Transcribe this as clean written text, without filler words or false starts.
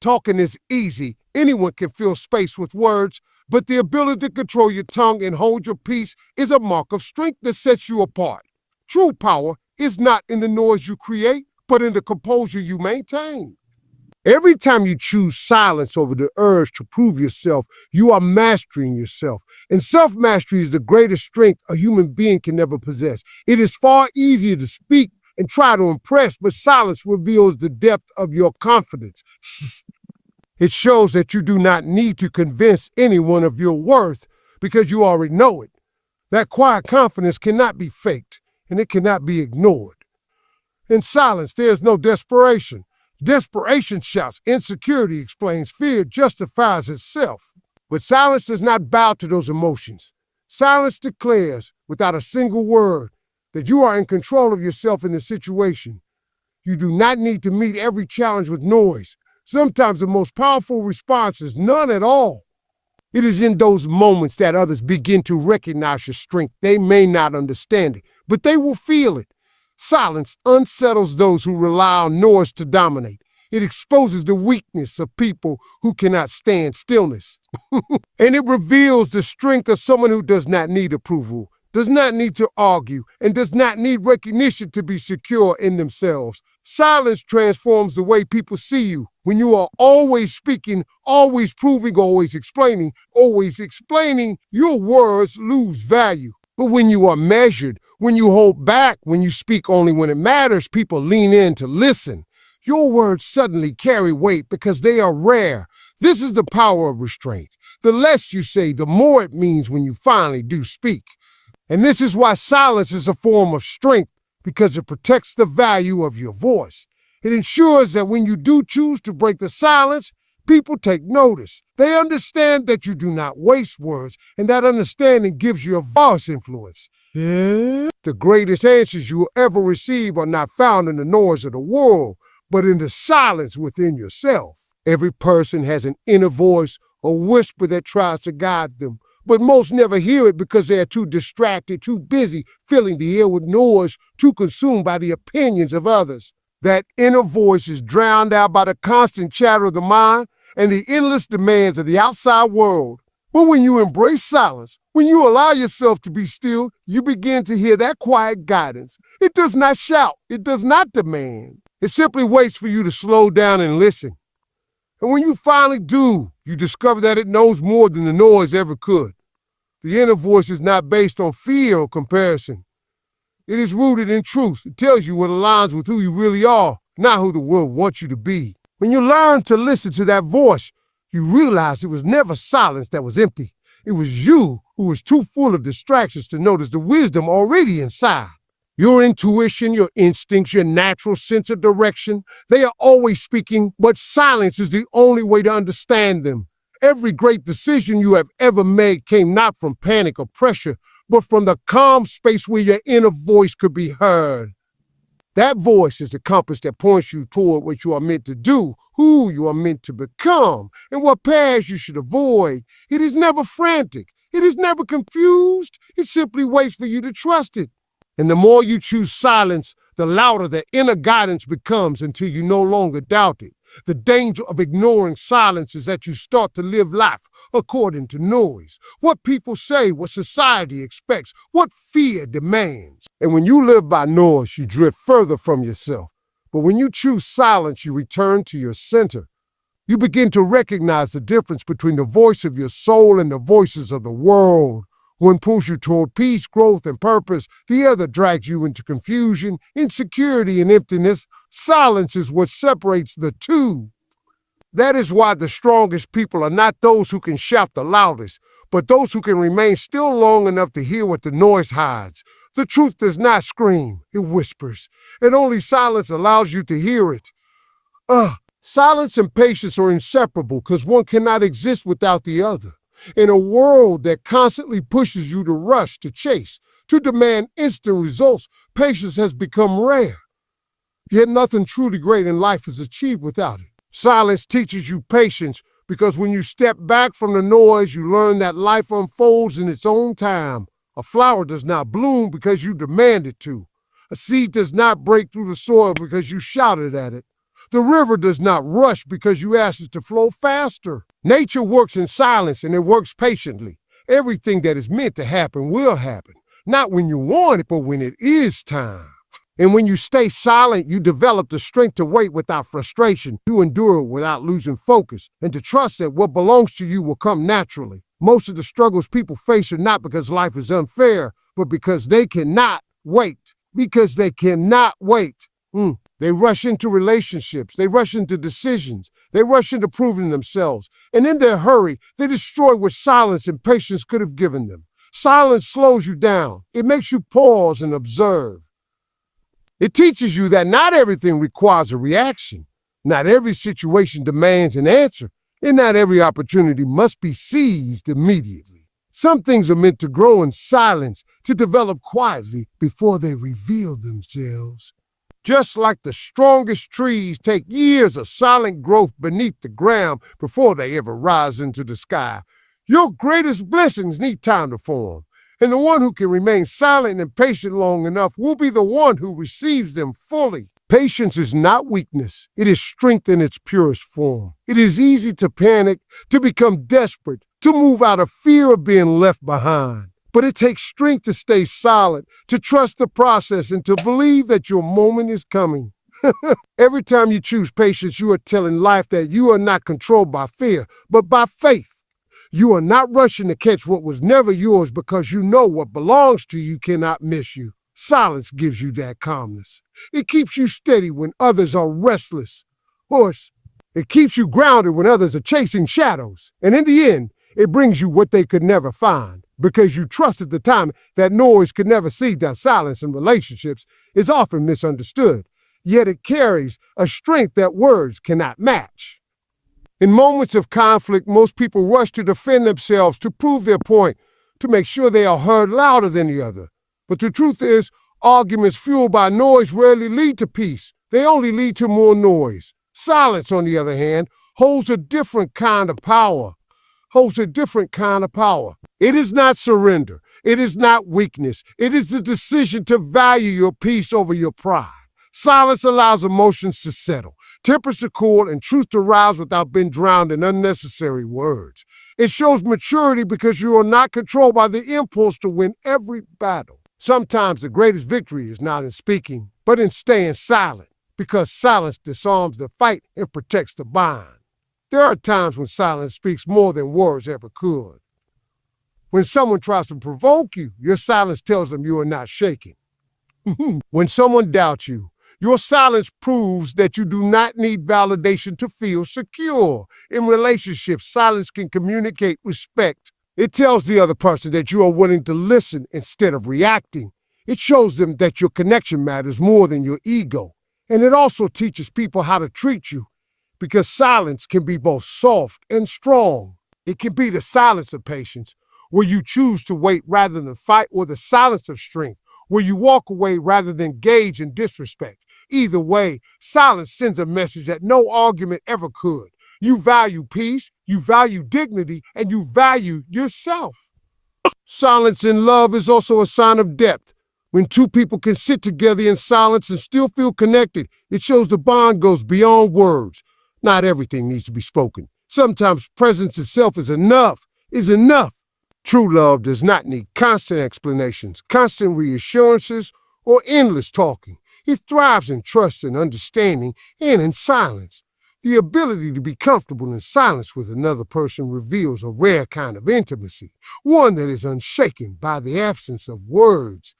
Talking is easy. Anyone can fill space with words, but the ability to control your tongue and hold your peace is a mark of strength that sets you apart. True power is not in the noise you create, but in the composure you maintain. Every time you choose silence over the urge to prove yourself, you are mastering yourself. And self-mastery is the greatest strength a human being can ever possess. It is far easier to speak and try to impress, but silence reveals the depth of your confidence. It shows that you do not need to convince anyone of your worth because you already know it. That quiet confidence cannot be faked, and it cannot be ignored. In silence, there is no desperation. Desperation shouts, insecurity explains, fear justifies itself. But silence does not bow to those emotions. Silence declares, without a single word, that you are in control of yourself in the situation. You do not need to meet every challenge with noise. Sometimes the most powerful response is none at all. It is in those moments that others begin to recognize your strength. They may not understand it, but they will feel it. Silence unsettles those who rely on noise to dominate. It exposes the weakness of people who cannot stand stillness. And it reveals the strength of someone who does not need approval, does not need to argue, and does not need recognition to be secure in themselves. Silence transforms the way people see you. When you are always speaking, always proving, always explaining, your words lose value. But when you are measured, when you hold back, when you speak only when it matters, people lean in to listen. Your words suddenly carry weight because they are rare. This is the power of restraint. The less you say, the more it means when you finally do speak. And this is why silence is a form of strength, because it protects the value of your voice. It ensures that when you do choose to break the silence, people take notice. They understand that you do not waste words, and that understanding gives you a vast influence. Yeah. The greatest answers you will ever receive are not found in the noise of the world, but in the silence within yourself. Every person has an inner voice, a whisper that tries to guide them, but most never hear it because they are too distracted, too busy filling the air with noise, too consumed by the opinions of others. That inner voice is drowned out by the constant chatter of the mind and the endless demands of the outside world. But when you embrace silence, when you allow yourself to be still, you begin to hear that quiet guidance. It does not shout. It does not demand. It simply waits for you to slow down and listen. And when you finally do, you discover that it knows more than the noise ever could. The inner voice is not based on fear or comparison. It is rooted in truth. It tells you what aligns with who you really are, not who the world wants you to be. When you learn to listen to that voice, you realize it was never silence that was empty. It was you who was too full of distractions to notice the wisdom already inside. Your intuition, your instincts, your natural sense of direction, they are always speaking, but silence is the only way to understand them. Every great decision you have ever made came not from panic or pressure, but from the calm space where your inner voice could be heard. That voice is the compass that points you toward what you are meant to do, who you are meant to become, and what paths you should avoid. It is never frantic. It is never confused. It simply waits for you to trust it. And the more you choose silence, the louder the inner guidance becomes until you no longer doubt it. The danger of ignoring silence is that you start to live life according to noise. What people say, what society expects, what fear demands. And when you live by noise, you drift further from yourself. But when you choose silence, you return to your center. You begin to recognize the difference between the voice of your soul and the voices of the world. One pulls you toward peace, growth, and purpose. The other drags you into confusion, insecurity, and emptiness. Silence is what separates the two. That is why the strongest people are not those who can shout the loudest, but those who can remain still long enough to hear what the noise hides. The truth does not scream, it whispers, and only silence allows you to hear it. Silence and patience are inseparable because one cannot exist without the other. In a world that constantly pushes you to rush, to chase, to demand instant results, patience has become rare. Yet nothing truly great in life is achieved without it. Silence teaches you patience because when you step back from the noise, you learn that life unfolds in its own time. A flower does not bloom because you demand it to. A seed does not break through the soil because you shouted at it. The river does not rush because you ask it to flow faster. Nature works in silence and it works patiently. Everything that is meant to happen will happen. Not when you want it, but when it is time. And when you stay silent, you develop the strength to wait without frustration, to endure without losing focus, and to trust that what belongs to you will come naturally. Most of the struggles people face are not because life is unfair, but because they cannot wait. Because they cannot wait. They rush into relationships. They rush into decisions. They rush into proving themselves. And in their hurry, they destroy what silence and patience could have given them. Silence slows you down. It makes you pause and observe. It teaches you that not everything requires a reaction. Not every situation demands an answer. And not every opportunity must be seized immediately. Some things are meant to grow in silence, to develop quietly before they reveal themselves. Just like the strongest trees take years of silent growth beneath the ground before they ever rise into the sky, your greatest blessings need time to form. And the one who can remain silent and patient long enough will be the one who receives them fully. Patience is not weakness. It is strength in its purest form. It is easy to panic, to become desperate, to move out of fear of being left behind. But it takes strength to stay silent, to trust the process, and to believe that your moment is coming. Every time you choose patience, you are telling life that you are not controlled by fear, but by faith. You are not rushing to catch what was never yours because you know what belongs to you cannot miss you. Silence gives you that calmness. It keeps you steady when others are restless. Horse, it keeps you grounded when others are chasing shadows. And in the end, it brings you what they could never find because you trusted the time that noise could never see. That silence in relationships is often misunderstood, yet it carries a strength that words cannot match. In moments of conflict, most people rush to defend themselves, to prove their point, to make sure they are heard louder than the other. But the truth is, arguments fueled by noise rarely lead to peace. They only lead to more noise. Silence, on the other hand, holds a different kind of power. It is not surrender. It is not weakness. It is the decision to value your peace over your pride. Silence allows emotions to settle, tempers to cool, and truth to rise without being drowned in unnecessary words. It shows maturity because you are not controlled by the impulse to win every battle. Sometimes the greatest victory is not in speaking, but in staying silent, because silence disarms the fight and protects the bond. There are times when silence speaks more than words ever could. When someone tries to provoke you, your silence tells them you are not shaken. When someone doubts you, your silence proves that you do not need validation to feel secure. In relationships, silence can communicate respect. It tells the other person that you are willing to listen instead of reacting. It shows them that your connection matters more than your ego. And it also teaches people how to treat you, because silence can be both soft and strong. It can be the silence of patience, where you choose to wait rather than fight, or the silence of strength, where you walk away rather than engage in disrespect. Either way, silence sends a message that no argument ever could. You value peace, you value dignity, and you value yourself. Silence in love is also a sign of depth. When two people can sit together in silence and still feel connected, it shows the bond goes beyond words. Not everything needs to be spoken. Sometimes presence itself is enough. True love does not need constant explanations, constant reassurances, or endless talking. It thrives in trust and understanding and in silence. The ability to be comfortable in silence with another person reveals a rare kind of intimacy, one that is unshaken by the absence of words.